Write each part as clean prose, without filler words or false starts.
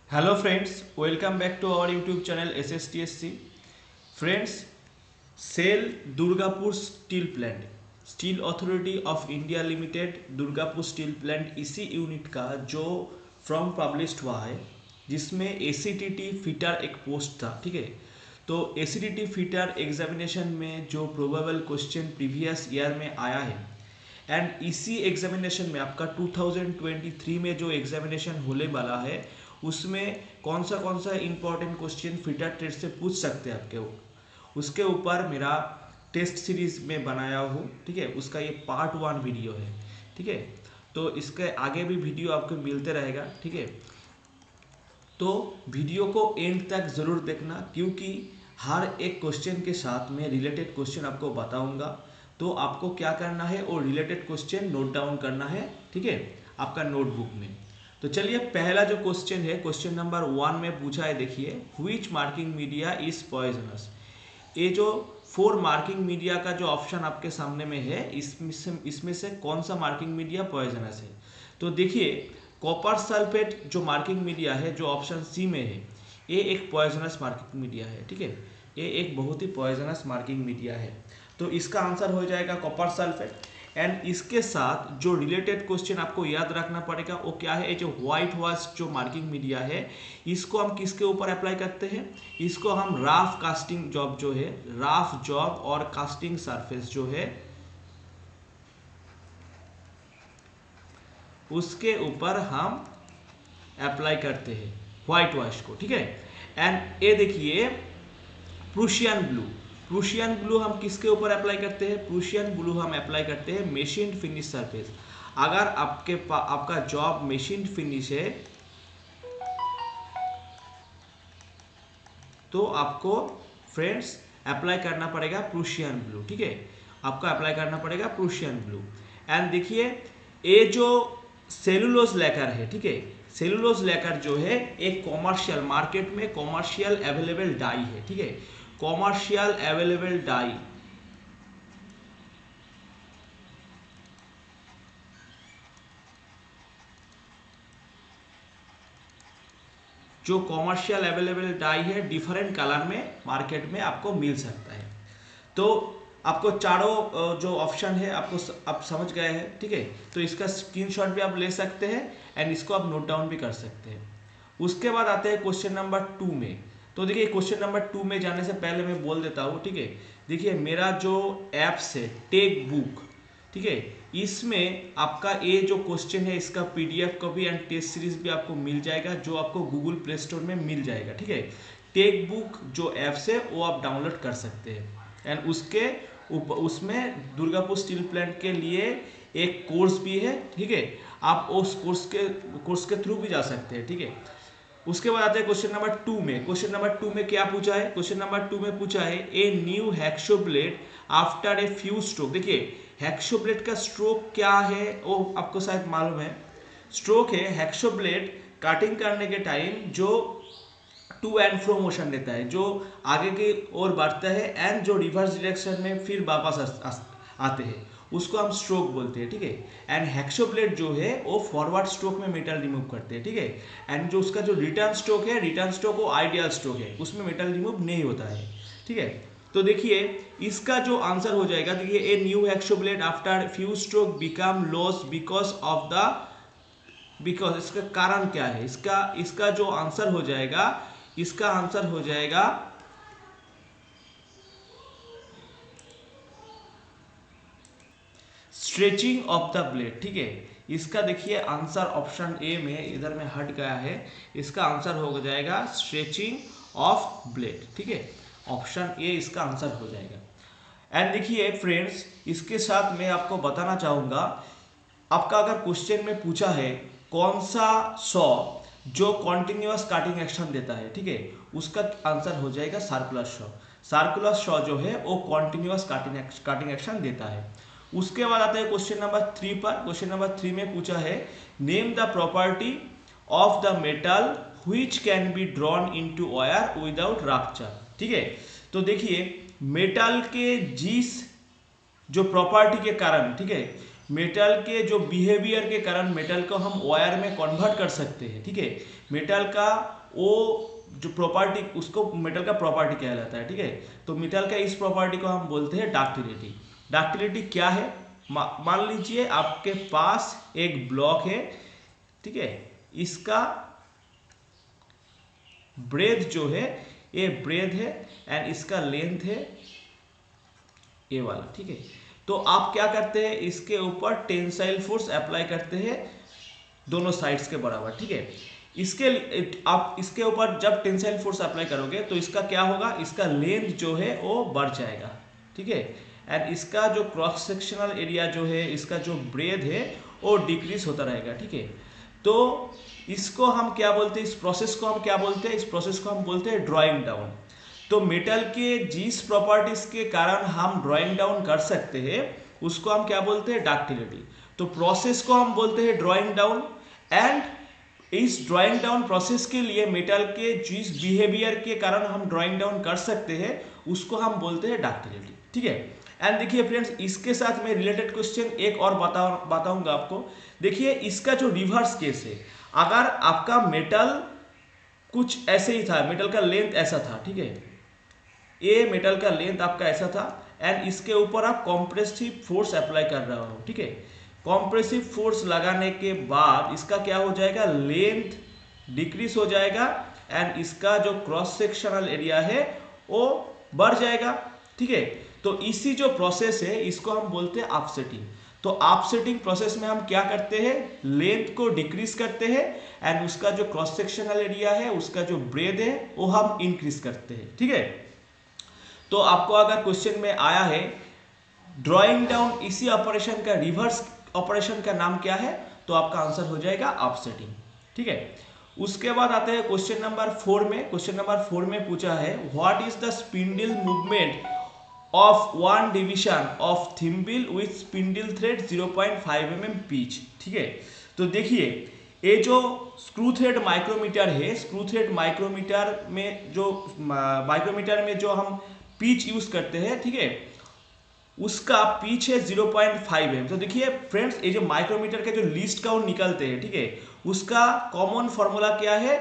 Hello friends, welcome back to our YouTube channel SSTSC. Friends, SAIL Durgapur Steel Plant, steel authority of India limited Durgapur steel plant इसी unit का जो form published हुआ है जिसमें एसीटीटी fitter एक post था, ठीक है। तो एसीटीटी फिटर एग्जामिनेशन में जो प्रोबेबल क्वेश्चन प्रीवियस ईयर में आया है एंड इसी एग्जामिनेशन में आपका 2023 में जो एग्जामिनेशन होने वाला है उसमें कौन सा इंपॉर्टेंट क्वेश्चन फिटर टेस्ट से पूछ सकते हैं आपके उसके ऊपर मेरा टेस्ट सीरीज में बनाया हूँ, ठीक है। उसका ये पार्ट 1 वीडियो है, ठीक है। तो इसके आगे भी वीडियो आपको मिलते रहेगा, ठीक है। तो वीडियो को एंड तक ज़रूर देखना क्योंकि हर एक क्वेश्चन के साथ में रिलेटेड क्वेश्चन आपको बताऊंगा। तो आपको क्या करना है और रिलेटेड क्वेश्चन नोट डाउन करना है, ठीक है, आपका नोटबुक में। तो चलिए पहला जो क्वेश्चन है क्वेश्चन नंबर 1 में पूछा है, देखिए which marking media is poisonous. ये जो 4 मार्किंग मीडिया का जो ऑप्शन आपके सामने में है इसमें से कौन सा मार्किंग मीडिया पॉइजनस है। तो देखिए कॉपर सल्फेट जो मार्किंग मीडिया है जो ऑप्शन सी में है ये एक पॉइजनस मार्किंग मीडिया है, ठीक है। ये एक बहुत ही पॉइजनस मार्किंग मीडिया है। तो इसका आंसर हो जाएगा कॉपर सल्फेट। एंड इसके साथ जो रिलेटेड क्वेश्चन आपको याद रखना पड़ेगा वो क्या है, जो व्हाइट वॉश जो मार्किंग मीडिया है इसको हम किसके ऊपर अप्लाई करते हैं, इसको हम राफ कास्टिंग जॉब जो है, राफ जॉब और कास्टिंग सरफेस जो है उसके ऊपर हम अप्लाई करते हैं व्हाइट वॉश को, ठीक है। एंड ये देखिए प्रूशियन ब्लू, प्रूशियन ब्लू हम किसके ऊपर अप्लाई करते हैं, प्रूशियन ब्लू हम अप्लाई करते हैं मशीन फिनिश सरफेस। अगर आपका जॉब मशीन फिनिश है तो आपको फ्रेंड्स अप्लाई करना पड़ेगा प्रूशियन ब्लू, ठीक है। आपको अप्लाई करना पड़ेगा प्रूशियन ब्लू। एंड देखिए ये जो सेलुलोज लेकर है, ठीक है, सेलुलोज लेकर जो है एक कॉमर्शियल मार्केट में कॉमर्शियल अवेलेबल डाई है, ठीक है, कॉमर्शियल अवेलेबल डाई। जो कॉमर्शियल अवेलेबल डाई है डिफरेंट कलर में मार्केट में आपको मिल सकता है। तो आपको चारों जो ऑप्शन है आपको आप समझ गए हैं, ठीक है। तो इसका स्क्रीनशॉट भी आप ले सकते हैं एंड इसको आप नोट डाउन भी कर सकते हैं। उसके बाद आते हैं क्वेश्चन नंबर 2 में। तो देखिए क्वेश्चन नंबर 2 में जाने से पहले मैं बोल देता हूँ, ठीक है। देखिए मेरा जो ऐप्स है टेक बुक, ठीक है, इसमें आपका ये जो क्वेश्चन है इसका PDF copy and test series भी आपको मिल जाएगा जो आपको गूगल प्ले स्टोर में मिल जाएगा, ठीक है। टेक बुक जो ऐप्स है वो आप डाउनलोड कर सकते हैं एंड उसके उसमें दुर्गापुर स्टील प्लांट के लिए एक कोर्स भी है, ठीक है। आप उस कोर्स के थ्रू भी जा सकते हैं, ठीक है। उसके बाद आते हैं क्वेश्चन नंबर 2 में। क्वेश्चन नंबर 2 में क्या पूछा है, क्वेश्चन नंबर 2 में पूछा है a new hacksaw blade after a few stroke. देखिए हैक्सो ब्लेड का स्ट्रोक क्या है वो आपको शायद मालूम है। स्ट्रोक है हैक्सो ब्लेड कटिंग करने के टाइम जो टू एंड फ्रो मोशन देता है, जो आगे की ओर बढ़ता है एंड जो रिवर्स डायरेक्शन में फिर वापस आते हैं, उसको हम स्ट्रोक बोलते हैं, ठीक है। एंड हैक्सो ब्लेड जो है वो फॉरवर्ड स्ट्रोक में मेटल रिमूव करते हैं, ठीक है। एंड जो उसका जो रिटर्न स्ट्रोक है, रिटर्न स्ट्रोक वो आइडियल स्ट्रोक है, उसमें मेटल रिमूव नहीं होता है, ठीक है। तो देखिए इसका जो आंसर हो जाएगा, देखिए a new hacksaw blade after few stroke become loss because of the, because इसका कारण क्या है, इसका जो आंसर हो जाएगा, इसका आंसर हो जाएगा स्ट्रेचिंग ऑफ द ब्लेड, ठीक है। इसका देखिए आंसर ऑप्शन ए में इधर में हट गया है, इसका आंसर हो जाएगा स्ट्रेचिंग ऑफ ब्लेड, ठीक है। ऑप्शन ए इसका आंसर हो जाएगा। एंड देखिए फ्रेंड्स इसके साथ मैं आपको बताना चाहूंगा, आपका अगर क्वेश्चन में पूछा है कौन सा सॉ जो कॉन्टिन्यूअस काटिंग एक्शन देता है, ठीक है, उसका आंसर हो जाएगा सर्कुलर सॉ। सर्कुलर सॉ जो है वो कॉन्टिन्यूअस काटिंग एक्शन देता है। उसके बाद आता है क्वेश्चन नंबर 3 पर। क्वेश्चन नंबर 3 में पूछा है name the property of the metal which can be drawn into wire without rupture, ठीक है। तो देखिए मेटल के जिस जो प्रॉपर्टी के कारण, ठीक है, मेटल के जो बिहेवियर के कारण मेटल को हम वायर में कन्वर्ट कर सकते हैं, ठीक है। मेटल का वो जो प्रॉपर्टी, उसको मेटल का प्रॉपर्टी कहलाता है, ठीक है। तो मेटल का इस प्रॉपर्टी को हम बोलते हैं डक्टिलिटी। डक्टिलिटी क्या है, मान लीजिए आपके पास एक ब्लॉक है, ठीक है, इसका ब्रेथ जो है ये ब्रेथ है एंड इसका लेंथ है ये वाला, ठीक है। तो आप क्या करते हैं, इसके ऊपर टेंसाइल फोर्स अप्लाई करते हैं दोनों साइड्स के बराबर, ठीक है। आप इसके ऊपर जब टेंसाइल फोर्स अप्लाई करोगे तो इसका क्या होगा, इसका लेंथ जो है वो बढ़ जाएगा, ठीक है। एंड इसका जो क्रॉस सेक्शनल एरिया जो है, इसका जो ब्रेथ है वो डिक्रीज होता रहेगा, ठीक है। तो इसको हम क्या बोलते हैं, इस प्रोसेस को हम क्या बोलते हैं, इस प्रोसेस को हम बोलते हैं ड्रॉइंग डाउन। तो मेटल के जिस प्रॉपर्टीज के कारण हम ड्रॉइंग डाउन कर सकते हैं उसको हम क्या बोलते हैं, डक्टिलिटी। तो प्रोसेस को हम बोलते हैं ड्रॉइंग डाउन, एंड इस ड्रॉइंग डाउन प्रोसेस के लिए मेटल के जिस बिहेवियर के कारण हम ड्रॉइंग डाउन कर सकते हैं उसको हम बोलते हैं डक्टिलिटी, ठीक है। एंड देखिए फ्रेंड्स, इसके साथ मैं रिलेटेड क्वेश्चन एक और बताऊंगा आपको। देखिए इसका जो रिवर्स केस है, अगर आपका मेटल कुछ ऐसे ही था, मेटल का लेंथ ऐसा था, ठीक है, ये मेटल का लेंथ आपका ऐसा था एंड इसके ऊपर आप कॉम्प्रेसिव फोर्स अप्लाई कर रहे हो, ठीक है। कॉम्प्रेसिव फोर्स लगाने के बाद इसका क्या हो जाएगा, लेंथ डिक्रीज हो जाएगा एंड इसका जो क्रॉस सेक्शनल एरिया है वो बढ़ जाएगा, ठीक है। तो इसी जो प्रोसेस है इसको हम बोलते हैं ऑफसेटिंग। तो ऑफसेटिंग प्रोसेस में हम क्या करते हैं, लेंथ को डिक्रीज करते हैं एंड उसका जो क्रॉस सेक्शनल एरिया है, उसका जो ब्रेथ है वो हम इंक्रीज करते हैं, ठीक है। तो आपको अगर क्वेश्चन में आया है ड्रॉइंग डाउन, इसी ऑपरेशन का रिवर्स ऑपरेशन का नाम क्या है, तो आपका आंसर हो जाएगा ऑफसेटिंग, ठीक है। उसके बाद आते हैं क्वेश्चन नंबर 4 में। क्वेश्चन नंबर 4 में पूछा है what is the spindle movement of one division of thimble with spindle thread 0.5 mm pitch, ठीक है। तो देखिए ये जो स्क्रू थ्रेड माइक्रोमीटर है, स्क्रू थ्रेड माइक्रोमीटर में जो हम पिच यूज करते हैं, ठीक है, उसका पिच है 0.5 mm। तो देखिए फ्रेंड्स, ये जो माइक्रोमीटर के जो लीस्ट काउंट निकलते हैं, ठीक है, उसका कॉमन फॉर्मूला क्या है,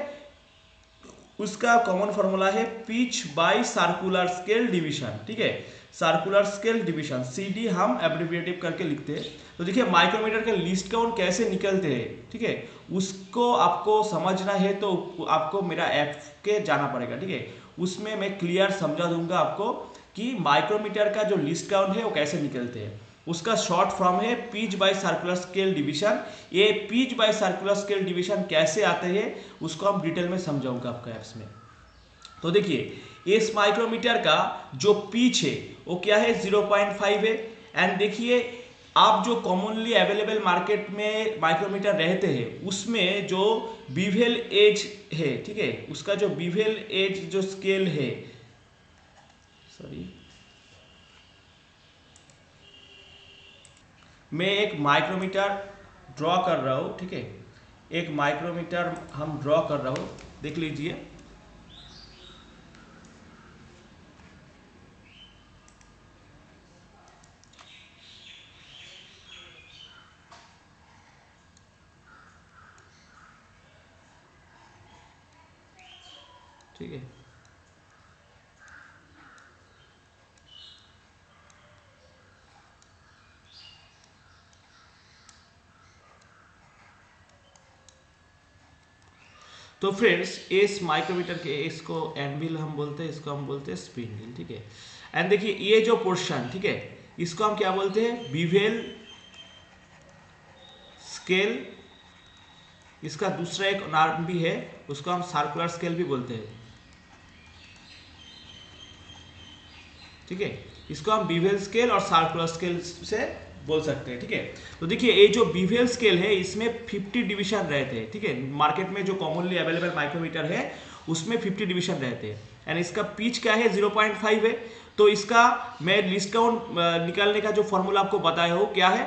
उसका कॉमन फॉर्मूला है pitch by circular scale division, ठीक है। सर्कुलर स्केल डिवीजन CD हम एब्रिविएटिव करके लिखते हैं। तो देखिए माइक्रोमीटर के लीस्ट काउंट कैसे निकलते हैं, ठीक है, उसको आपको समझना है तो आपको मेरा ऐप के जाना पड़ेगा, ठीक है। उसमें मैं क्लियर समझा दूंगा आपको कि माइक्रोमीटर का जो लीस्ट काउंट है वो कैसे निकलते हैं। उसका शॉर्ट फॉर्म है pitch by circular scale division. ये pitch by circular scale division कैसे आते हैं उसको हम डिटेल में समझाऊंगा आपको ऐप्स में। तो देखिए इस माइक्रोमीटर का जो पिच है वो क्या है, 0.5 है। एंड देखिए आप जो कॉमनली अवेलेबल मार्केट में माइक्रोमीटर रहते हैं उसमें जो बीवेल एज है, ठीक है, उसका जो बीवेल एज जो स्केल है, मैं एक माइक्रोमीटर ड्रॉ कर रहा हूँ, ठीक है, एक माइक्रोमीटर हम ड्रॉ कर रहा हूँ, देख लीजिए। ठीक है, तो फ्रेंड्स इस माइक्रोमीटर के इसको एनविल हम बोलते हैं, इसको हम बोलते हैं स्पिंडल, ठीक है। एंड देखिए ये जो पोर्शन, ठीक है, इसको हम क्या बोलते हैं, बीवेल स्केल। इसका दूसरा एक नाम भी है, उसको हम सर्कुलर स्केल भी बोलते हैं, ठीक है। इसको हम बीवेल स्केल और सर्कुलर स्केल से बोल सकते हैं, ठीक है। तो देखिए ये जो बीवेल स्केल है इसमें 50 डिवीजन रहते हैं, ठीक है। मार्केट में जो कॉमनली अवेलेबल माइक्रोमीटर है उसमें 50 डिवीजन रहते हैं एंड इसका पिच क्या है, 0.5 है। तो इसका मैं लिस्ट काउंट निकालने का जो फॉर्मूला आपको बताया हो क्या है,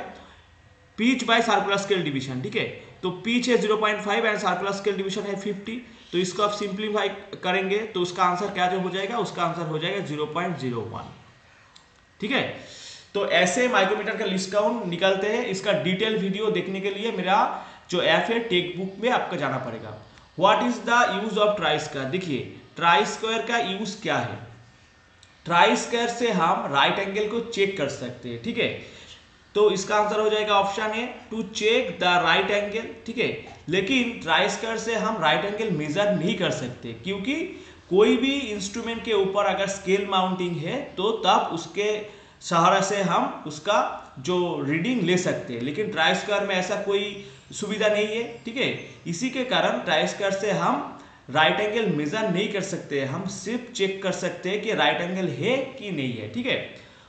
pitch by circular scale division, ठीक है। तो पिच है 0.5 एंड सर्कुलर स्केल डिवीजन है 50। तो इसको आप सिंप्लीफाई करेंगे तो उसका आंसर क्या जो हो जाएगा, उसका आंसर हो जाएगा 0.01, ठीक है। तो ऐसे माइक्रोमीटर का लिस्ट काउंट निकालते हैं। इसका डिटेल वीडियो देखने के लिए मेरा जो ऐप है टेक बुक में आपको जाना पड़ेगा। What is the use of try square? देखिए ट्राई स्क्वायर का यूज क्या है। ट्राई स्क्वायर से हम राइट एंगल को चेक कर सकते हैं, ठीक है। तो इसका आंसर हो जाएगा option A, to check the right angle, ठीक है। लेकिन ट्राई स्क्वायर से हम राइट एंगल मेजर नहीं कर सकते, क्योंकि कोई भी इंस्ट्रूमेंट के ऊपर अगर स्केल माउंटिंग है तो तब उसके सहारा से हम उसका जो रीडिंग ले सकते हैं, लेकिन ट्राई स्क्वायर में ऐसा कोई सुविधा नहीं है, ठीक है। इसी के कारण ट्राई स्क्वायर से हम राइट एंगल मेजर नहीं कर सकते, हम सिर्फ चेक कर सकते हैं कि राइट एंगल है कि नहीं है, ठीक है।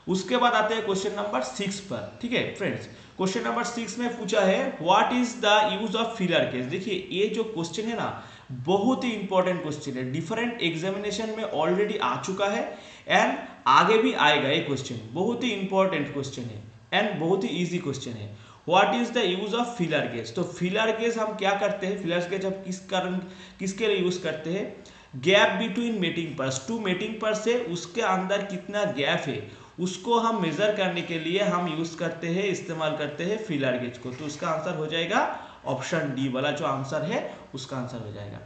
उसके बाद आते हैं क्वेश्चन नंबर 6 पर, ठीक है फ्रेंड्स। क्वेश्चन नंबर 6 में पूछा है what is the use of filler case. देखिए ये जो क्वेश्चन है ना बहुत ही इंपॉर्टेंट क्वेश्चन है, डिफरेंट एग्जामिनेशन में ऑलरेडी आ चुका है एंड आगे भी आएगा। ये क्वेश्चन बहुत ही इंपॉर्टेंट क्वेश्चन है एंड बहुत ही इजी क्वेश्चन है। What is the use of filler gauge. तो फिलर गेज हम क्या करते हैं, फिलर गेज हम किसके लिए यूज करते हैं, gap between mating parts, two mating parts से उसके अंदर कितना गैप है उसको हम मेजर करने के लिए हम यूज करते हैं, इस्तेमाल करते हैं फिलर गेज को। तो उसका आंसर हो जाएगा ऑप्शन डी वाला जो आंसर है उसका आंसर हो जाएगा।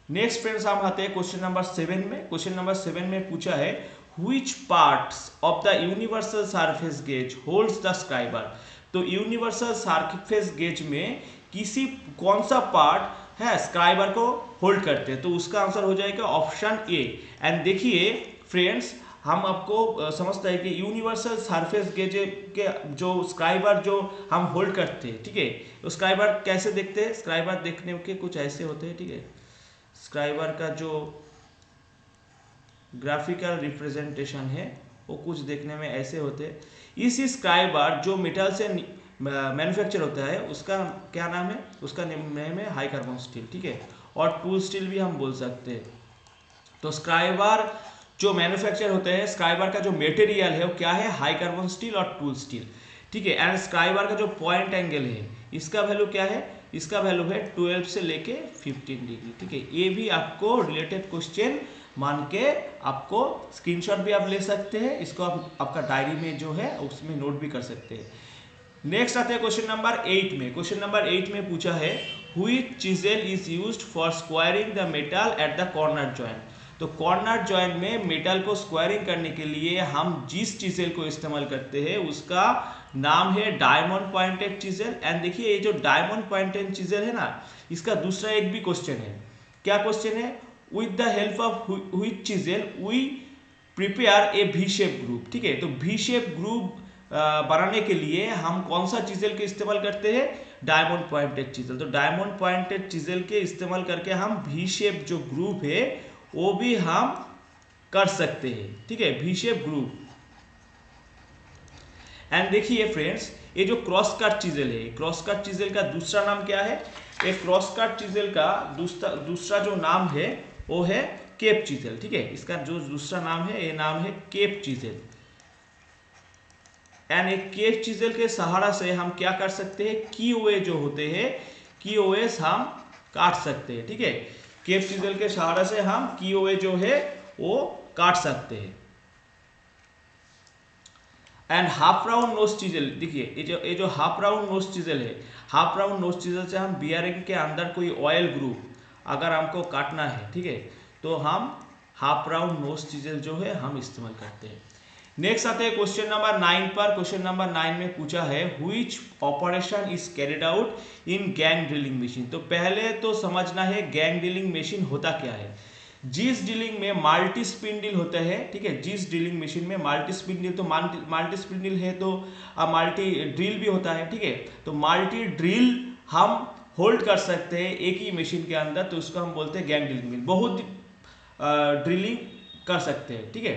नेक्स्ट फ्रेंड्स हम आते हैं क्वेश्चन नंबर 7 में। क्वेश्चन नंबर 7 में पूछा है which parts of the universal surface gauge holds the scriber. तो यूनिवर्सल सरफेस गेज में कौन सा पार्ट है स्क्राइबर को होल्ड करते हैं, तो उसका आंसर हो जाएगा ऑप्शन ए। एंड देखिए फ्रेंड्स हम आपको समझता है कि यूनिवर्सल सरफेस गेज के जो स्क्राइबर जो हम होल्ड करते हैं, ठीक है, तो स्क्राइबर कैसे देखते हैं, स्क्राइबर देखने के कुछ ऐसे होते हैं, ठीक है। स्क्राइबर का जो ग्राफिकल रिप्रेजेंटेशन है वो कुछ देखने में ऐसे होते हैं। इस स्क्राइबर जो मेटल से मैन्युफैक्चर होता है उसका क्या नाम है, उसका नेम है हाई कार्बन स्टील, ठीक है, और टूल स्टील भी हम बोल सकते हैं। तो स्क्राइबर जो मैन्युफैक्चर होते हैं, स्क्राइबर का जो मटेरियल है वो क्या है, हाई कार्बन स्टील और टूल स्टील, ठीक है। एंड स्क्राइबर का जो पॉइंट एंगल है इसका वैल्यू क्या है, इसका वैल्यू है 12 से लेके 15 डिग्री, ठीक है। ये भी आपको रिलेटेड क्वेश्चन मान के आपको स्क्रीनशॉट भी आप ले सकते हैं, इसको आप आपका डायरी में जो है उसमें नोट भी कर सकते हैं। नेक्स्ट आते हैं क्वेश्चन नंबर 8 में। क्वेश्चन नंबर 8 में पूछा है which chisel is used for squaring the metal at the corner joint. तो कॉर्नर जॉइंट में मेटल को स्क्वायरिंग करने के लिए हम जिस चिज़ल को इस्तेमाल करते हैं उसका नाम है डायमंड पॉइंटेड चिज़ल। एंड देखिए ये जो डायमंड पॉइंटेड चिज़ल है ना इसका दूसरा एक भी क्वेश्चन है। क्या क्वेश्चन है, with the help of which chisel we prepare a V shape group, ठीक है। तो वी शेप ग्रुप बनाने के लिए हम कौन सा चिज़ल के इस्तेमाल करते हैं, डायमंड पॉइंटेड चिज़ल। तो डायमंड पॉइंटेड चिज़ल के इस्तेमाल करके हम वी शेप जो ग्रुप है वो भी हम कर सकते हैं, ठीक है, वी शेप ग्रुप। एंड देखिए फ्रेंड्स ये जो क्रॉस कट चिज़ल है, क्रॉस कट चिज़ल का दूसरा नाम क्या है, ये क्रॉस कट चिज़ल का दूसरा जो नाम है वो है केप चिज़ल, ठीक है। इसका जो दूसरा नाम है ये नाम है केप चिज़ल। एंड एक केप चिज़ल के सहारा से हम क्या कर सकते हैं, कीओए जो होते हैं कीओएस हम काट सकते हैं, ठीक है। केप चिज़ल के सहारा से हम कीओए जो है वो काट सकते हैं। एंड हाफ राउंड नोज चिज़ल, देखिए ये जो हाफ राउंड नोज चिज़ल है, हाफ राउंड नोज चिज़ल से हम बियरिंग के अंदर कोई ऑयल ग्रुप अगर हमको काटना है, ठीक है, तो हम हाफ राउंड नोज चिज़ल जो है हम इस्तेमाल करते हैं। नेक्स्ट आते हैं क्वेश्चन नंबर 9 पर। क्वेश्चन नंबर 9 में पूछा है which operation is carried out in gang drilling machine. तो पहले तो समझना है गैंग ड्रिलिंग मशीन होता क्या है। जिस ड्रिलिंग में मल्टी स्पिंडल होता है, ठीक है, जिस ड्रिलिंग मशीन में मल्टी स्पिंडल, तो मल्टी स्पिंडल है तो मल्टी ड्रिल भी होता है, ठीक है। तो मल्टी ड्रिल हम होल्ड कर सकते हैं एक ही मशीन के अंदर, तो उसको हम बोलते हैं गैंग ड्रिलिंग मशीन। बहुत ड्रिलिंग कर सकते हैं, ठीक है,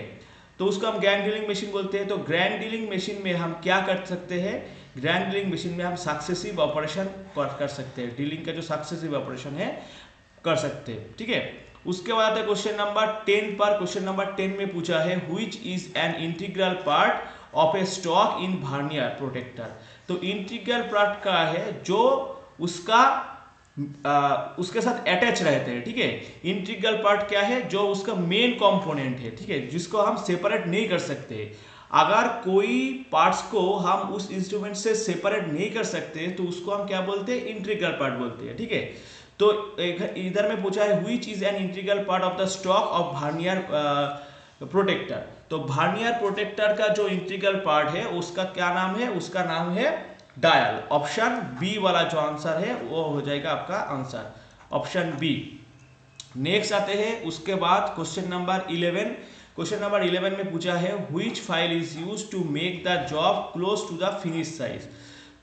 तो उसको हम गैंग ड्रिलिंग मशीन बोलते हैं। तो गैंग ड्रिलिंग मशीन में हम क्या कर सकते हैं, गैंग ड्रिलिंग मशीन में हम सक्सेसिव ऑपरेशन कर सकते हैं, ड्रिलिंग का जो सक्सेसिव ऑपरेशन है कर सकते हैं, ठीक है। उसके बाद आता है क्वेश्चन नंबर 10 पर। क्वेश्चन नंबर 10 में पूछा है which is an integral part of a stock in vernier protractor. तो इंटीग्रल पार्ट का है जो उसके साथ अटैच रहते हैं, ठीक है। इंटीग्रल पार्ट क्या है, जो उसका मेन कंपोनेंट है, ठीक है, जिसको हम सेपरेट नहीं कर सकते। अगर कोई पार्ट्स को हम उस इंस्ट्रूमेंट से सेपरेट नहीं कर सकते तो उसको हम क्या बोलते हैं, इंटीग्रल पार्ट बोलते हैं, ठीक है। तो इधर में पूछा है which is an integral part of the stock of vernier protractor. तो वर्नियर प्रोटेक्टर का जो इंटीग्रल पार्ट है उसका क्या नाम है, उसका नाम है डायल। ऑप्शन बी वाला जो आंसर है वो हो जाएगा आपका आंसर, ऑप्शन बी। नेक्स्ट आते हैं उसके बाद क्वेश्चन नंबर 11। क्वेश्चन नंबर 11 में पूछा है which file is used to make the job close to the finish size.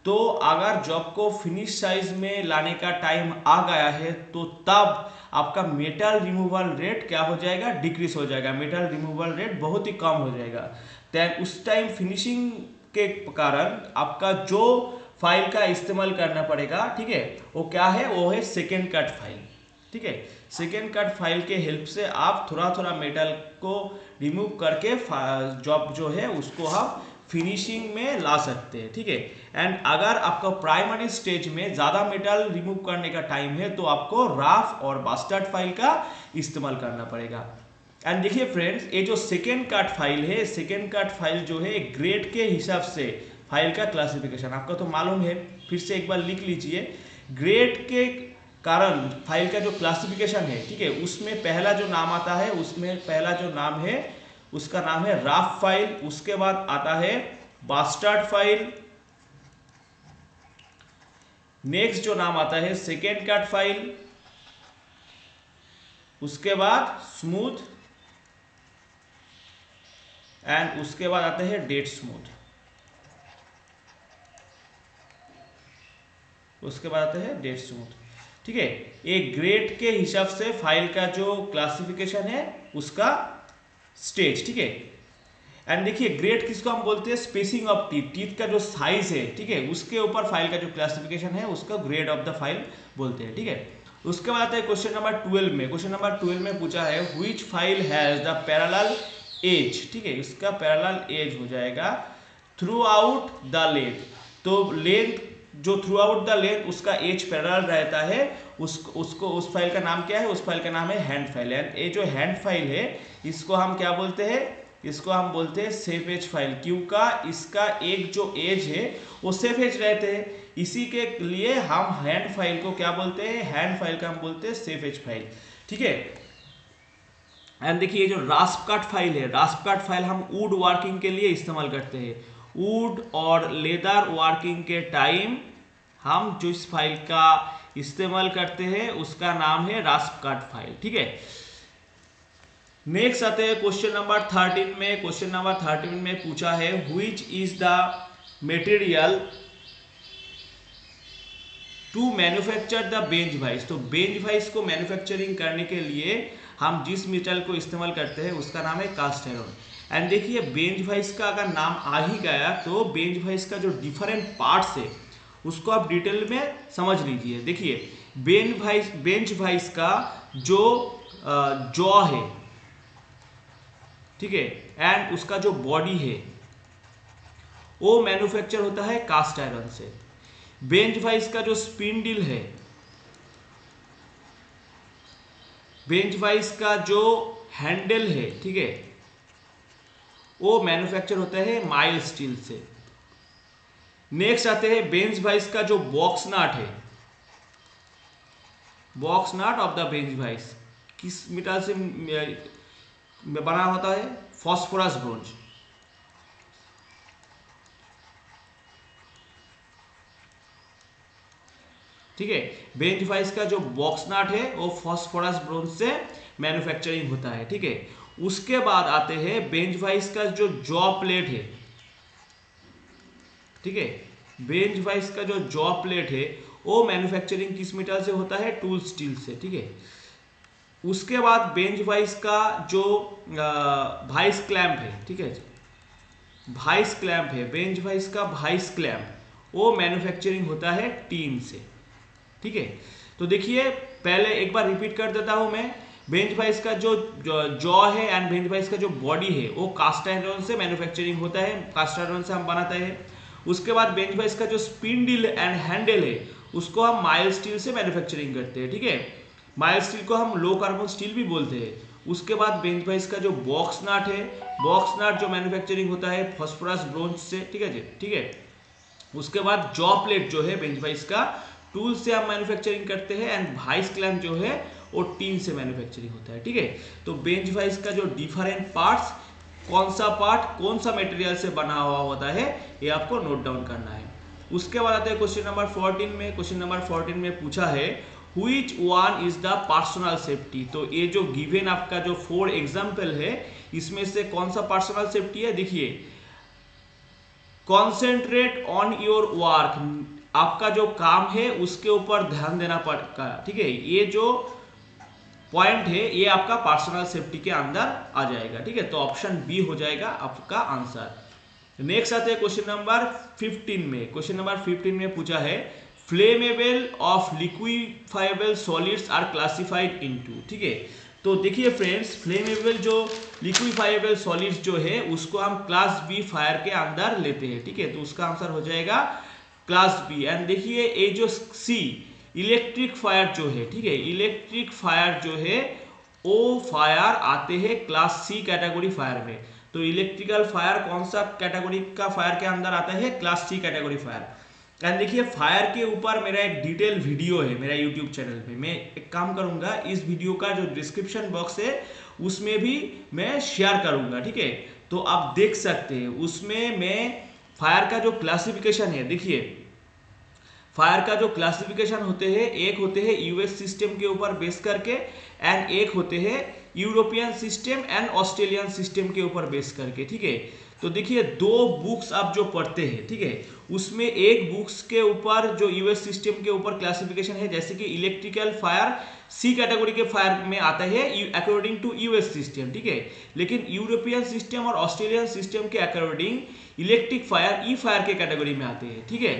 तो अगर जॉब को फिनिश साइज में लाने का टाइम आ गया है तो तब आपका मेटल रिमूवल रेट क्या हो जाएगा, डिक्रीज हो जाएगा, मेटल रिमूवल रेट बहुत ही कम हो जाएगा। देन उस टाइम फिनिशिंग के कारण आपका जो फाइल का इस्तेमाल करना पड़ेगा, ठीक है, वो क्या है, वो है सेकेंड कट फाइल, ठीक है। सेकेंड कट फाइल के हेल्प से आप थोड़ा थोड़ा मेटल को रिमूव करके जॉब जो है उसको हम फिनिशिंग में ला सकते हैं, ठीक है। एंड अगर आपका प्राइमरी स्टेज में ज़्यादा मेटल रिमूव करने का टाइम है तो आपको राफ और बास्टर्ड फाइल का इस्तेमाल करना पड़ेगा। एंड देखिए फ्रेंड्स, ये जो सेकेंड कट फाइल है, सेकेंड कट फाइल जो है ग्रेड के हिसाब से फाइल का क्लासिफिकेशन आपका तो मालूम है, फिर से एक बार लिख लीजिए। ग्रेड के कारण फाइल का जो क्लासिफिकेशन है, ठीक है, उसमें पहला जो नाम आता है, उसमें पहला जो नाम है उसका नाम है राफ फाइल। उसके बाद आता है बास्टर्ड फाइल। नेक्स्ट जो नाम आता है सेकेंड कट फाइल। उसके बाद स्मूथ एंड उसके बाद आते हैं डेड स्मूथ। उसके बाद आते हैं डेड स्मूथ, ठीक है। एक ग्रेड के हिसाब से फाइल का जो क्लासिफिकेशन है उसका स्टेज, ठीक है। एंड देखिए ग्रेड किसको हम बोलते हैं, स्पेसिंग ऑफ टीथ, टीथ का जो साइज है, ठीक है, उसके ऊपर फाइल का जो क्लासिफिकेशन है उसका ग्रेड ऑफ द फाइल बोलते हैं, ठीक है। उसके बाद आता है क्वेश्चन नंबर 12 में। क्वेश्चन नंबर 12 में पूछा है which file has the parallel edge, ठीक है, इसका पैरेलल एज हो जाएगा थ्रू आउट द लेंथ। तो लेंथ जो थ्रू आउट द लेंथ उसका एज पैरेलल रहता है, उसको उस फाइल का नाम क्या है, उस फाइल का नाम है हैंड फाइल। एंड ये जो हैंड फाइल है इसको हम क्या बोलते हैं, इसको हम बोलते हैं सेफ एज फाइल, क्योंकि इसका एक जो एज है वो सेफ एज रहते हैं, इसी के लिए हम हैंड फाइल को क्या बोलते हैं, हैंड फाइल का हम बोलते हैं सेफ एज फाइल, ठीक है। एंड देखिए जो रास्प कट फाइल है, रास्प कट फाइल हम वुड वर्किंग के लिए इस्तेमाल करते हैं। वुड और लेदर वर्किंग के टाइम हम जो इस फाइल का इस्तेमाल करते हैं उसका नाम है रास्प कट फाइल, ठीक है। नेक्स्ट आते हैं क्वेश्चन नंबर 13 में। क्वेश्चन नंबर 13 में पूछा है which is the material to manufacture the bench vice. तो बेंच वाइस को मैन्युफैक्चरिंग करने के लिए हम जिस मेटल को इस्तेमाल करते हैं उसका नाम है कास्ट आयरन। एंड देखिए बेंच वाइस का अगर नाम आ ही गया तो बेंच वाइस का जो डिफरेंट पार्ट्स है उसको आप डिटेल में समझ लीजिए। देखिए बेंच वाइस का जो जॉ है, ठीक है, एंड उसका जो बॉडी है वो मैन्युफैक्चर होता है कास्ट आयरन से। बेंच वाइस का जो स्पिंडल है, बेंच वाइस का जो हैंडल है, ठीक है, वो मैन्युफैक्चर होता है माइल्ड स्टील से। नेक्स्ट आते हैं बेंच वाइस का जो बॉक्स नट है, box nut of the bench vice किस मेटल से बना होता है, फास्फोरस ब्रोंज, ठीक है। बेंच वाइस का जो बॉक्स नट है वो फास्फोरस ब्रोंज से मैन्युफैक्चरिंग होता है, ठीक है। उसके बाद आते हैं बेंच वाइस का जो जॉ प्लेट है, ठीक है, बेंच वाइस का जो जॉ प्लेट है वो मैन्युफैक्चरिंग किस मेटल से होता है, टूल स्टील से, ठीक है। उसके बाद बेंच वाइस का जो वाइस क्लैंप है, ठीक है, वाइस क्लैंप है, बेंच वाइस का वाइस क्लैंप वो मैन्युफैक्चरिंग होता है टीन से, ठीक है। तो देखिए पहले एक बार रिपीट कर देता हूं मैं। बेंच वाइस का जो जॉ है एंड बेंच वाइस का जो बॉडी है वो कास्ट आयरन से मैन्युफैक्चरिंग होता है, कास्ट आयरन से हम बनाते हैं। उसके बाद बेंच वाइस का जो स्पिंडल एंड हैंडल है उसको हम माइल्ड स्टील से मैन्युफैक्चरिंग करते हैं, ठीक है। माइल्ड स्टील को हम लो कार्बन स्टील भी बोलते हैं। उसके बाद बेंच वाइज का जो बॉक्स नट है, बॉक्स नट जो मैन्युफैक्चरिंग होता है फॉस्फोरस ब्रोंज से, ठीक है जी, ठीक है। उसके बाद जॉ प्लेट जो है बेंच वाइज का टूल से हम मैन्युफैक्चरिंग करते हैं, एंड वाइस क्लैंप जो है वो टीन से मैन्युफैक्चरिंग होता है, ठीक है। तो बेंच वाइज का जो डिफरेंट पार्ट्स, कौन सा पार्ट कौन सा मटेरियल से बना हुआ होता है, ये आपको नोट डाउन करना है। उसके बाद आते हैं क्वेश्चन नंबर 14 में। क्वेश्चन नंबर 14 में पूछा है which one is the personal safety. तो ये जो गिवन आपका जो 4 एग्जाम्पल है, इसमें से कौन सा पर्सनल सेफ्टी है, देखिए कॉन्सेंट्रेट ऑन योर वर्क, आपका जो काम है उसके ऊपर ध्यान देना पड़ेगा, ठीक है। ये जो पॉइंट है ये आपका पर्सनल सेफ्टी के अंदर आ जाएगा, ठीक है। तो ऑप्शन बी हो जाएगा आपका आंसर। नेक्स्ट आते हैं क्वेश्चन नंबर 15 में। क्वेश्चन नंबर 15 में पूछा है flammable of liquefiable solids are classified into, ठीक है। तो देखिए फ्रेंड्स, फ्लेमेबल जो लिक्विफाइबल सॉलिड्स जो है उसको हम क्लास बी फायर के अंदर लेते हैं, ठीक है। तो उसका आंसर हो जाएगा क्लास बी। एंड देखिए ये जो सी इलेक्ट्रिक फायर जो है, ठीक है, इलेक्ट्रिक फायर जो है वो फायर आते हैं क्लास सी कैटेगरी फायर में। तो इलेक्ट्रिकल फायर कौन सा कैटेगरी का फायर के अंदर आता है, class C category fire. And देखिए फायर के ऊपर मेरा एक डिटेल वीडियो है मेरा यूट्यूब चैनल पे। मैं एक काम करूंगा, इस वीडियो का जो डिस्क्रिप्शन बॉक्स है उसमें भी मैं शेयर करूंगा, ठीक है। तो आप देख सकते हैं उसमें मैं फायर का जो क्लासिफिकेशन है, देखिए फायर का जो क्लासिफिकेशन होते हैं, एक होते हैं यूएस सिस्टम के ऊपर बेस करके, एंड एक होते हैं European system and Australian system के ऊपर बेस करके, ठीक है। तो देखिए 2 बुक्स आप जो पढ़ते हैं, ठीक है, उसमें एक बुक्स के ऊपर जो यूएस सिस्टम के ऊपर क्लासिफिकेशन है, जैसे कि इलेक्ट्रिकल फायर सी कैटेगरी के फायर में आता है अकॉर्डिंग टू यूएस सिस्टम, ठीक है। लेकिन यूरोपियन सिस्टम और ऑस्ट्रेलियन सिस्टम के अकॉर्डिंग इलेक्ट्रिक फायर ई फायर के कैटेगरी में आते हैं, ठीक है।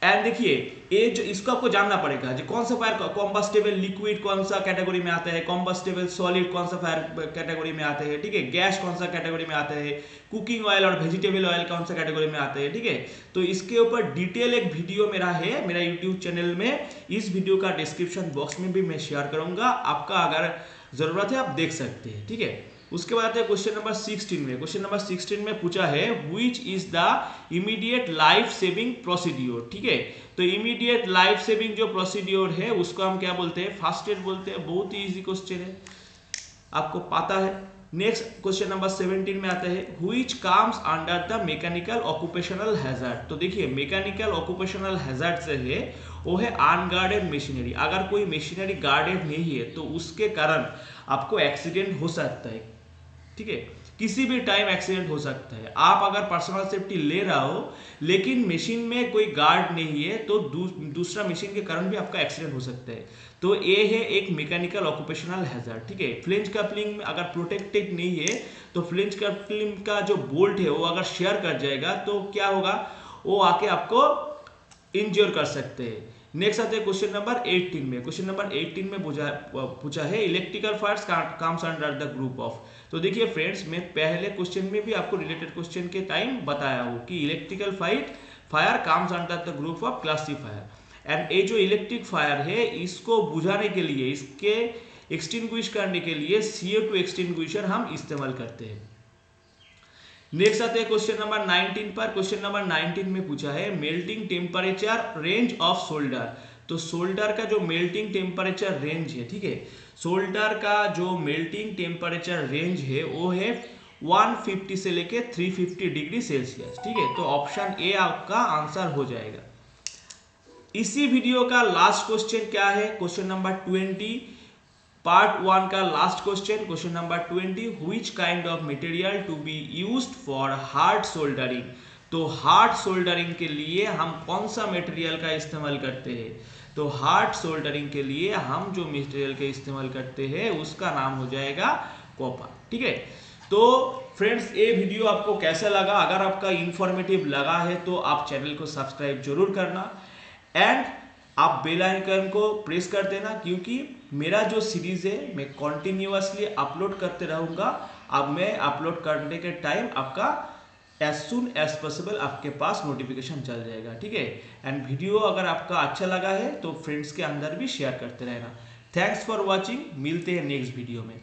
एंड देखिए ये जो इसको आपको जानना पड़ेगा जो कौन सा फायर कॉम्बस्टेबल लिक्विड कौन सा कैटेगरी में आता है, कॉम्बस्टेबल सॉलिड कौन सा फायर कैटेगरी में आते हैं, ठीक है, गैस कौन सा कैटेगरी में आता है, कुकिंग ऑयल और वेजिटेबल ऑयल कौन सा कैटेगरी में आते हैं, ठीक है। तो इसके ऊपर डिटेल एक वीडियो मेरा है मेरा यूट्यूब चैनल में, इस वीडियो का डिस्क्रिप्शन बॉक्स में भी मैं शेयर करूंगा, आपका अगर जरूरत है आप देख सकते हैं, ठीक है। उसके बाद आते हैं क्वेश्चन नंबर 16 में। क्वेश्चन नंबर 16 में पूछा है which is the immediate life saving procedure, ठीक है। तो इमीडिएट लाइफ सेविंग जो प्रोसीड्योर है उसको हम क्या बोलते हैं, फर्स्ट एड बोलते हैं। बहुत ही इजी क्वेश्चन है, आपको पता है। नेक्स्ट क्वेश्चन नंबर 17 में आता है which comes under the mechanical occupational hazard. तो देखिए मैकेनिकल ऑक्यूपेशनल हैजर्ड से है वो है अनगार्डेड मशीनरी। अगर कोई मशीनरी गार्डेड नहीं है तो उसके कारण आपको एक्सीडेंट हो सकता है, ठीक है, किसी भी टाइम एक्सीडेंट हो सकता है। आप अगर पर्सनल सेफ्टी ले रहा हो लेकिन मशीन में कोई गार्ड नहीं है तो दूसरा मशीन के कारण भी आपका एक्सीडेंट हो सकता है। तो ये है एक मैकेनिकल ऑक्यूपेशनल हैजर्ड, ठीक है। फ्लिंज कपलिंग में अगर प्रोटेक्टेड नहीं है तो फ्लिंज कपलिंग का जो बोल्ट है वो अगर शेयर कर जाएगा तो क्या होगा, वो आके आपको इंज्योर कर सकते हैं। नेक्स्ट आते हैं क्वेश्चन नंबर 18 में। क्वेश्चन नंबर 18 में पूछा है electrical fires comes under the group of. तो देखिए फ्रेंड्स, मैं पहले क्वेश्चन में भी आपको रिलेटेड क्वेश्चन के टाइम बताया हूँ कि electrical fire comes under the group of classic fire. And ये जो इलेक्ट्रिक फायर है इसको बुझाने के लिए, इसके एक्सटिंग्विश करने के लिए CO2 एक्सटिंग्विशर हम इस्तेमाल करते हैं। नेक्स्ट आते हैं क्वेश्चन नंबर 19 पर। क्वेश्चन नंबर 19 में पूछा है melting temperature range of solder. तो सोल्डर का जो मेल्टिंग टेम्परेचर रेंज है, ठीक है, सोल्डर का जो मेल्टिंग टेम्परेचर रेंज है वो है 150 से लेके 350 डिग्री सेल्सियस, ठीक है। तो ऑप्शन ए आपका आंसर हो जाएगा। इसी वीडियो का लास्ट क्वेश्चन क्या है, क्वेश्चन नंबर 20 पार्ट 1 का last question, question number 20 which kind of material to be used for hard soldering. तो हार्ड सोल्डरिंग के लिए हम कौन सा मटेरियल का इस्तेमाल करते हैं, तो हार्ड सोल्डरिंग के लिए हम जो मटेरियल का इस्तेमाल करते हैं उसका नाम हो जाएगा कॉपर, ठीक है। तो फ्रेंड्स ये वीडियो आपको कैसा लगा, अगर आपका इंफॉर्मेटिव लगा है तो आप चैनल को सब्सक्राइब जरूर करना एंड आप बेल आइकन को प्रेस कर देना, क्योंकि मेरा जो सीरीज है मैं कॉन्टिन्यूअसली अपलोड करते रहूँगा। अब मैं अपलोड करने के टाइम आपका एज सुन एज पॉसिबल आपके पास नोटिफिकेशन चल जाएगा, ठीक है। एंड वीडियो अगर आपका अच्छा लगा है तो फ्रेंड्स के अंदर भी शेयर करते रहना। थैंक्स फॉर वॉचिंग, मिलते हैं नेक्स्ट वीडियो में।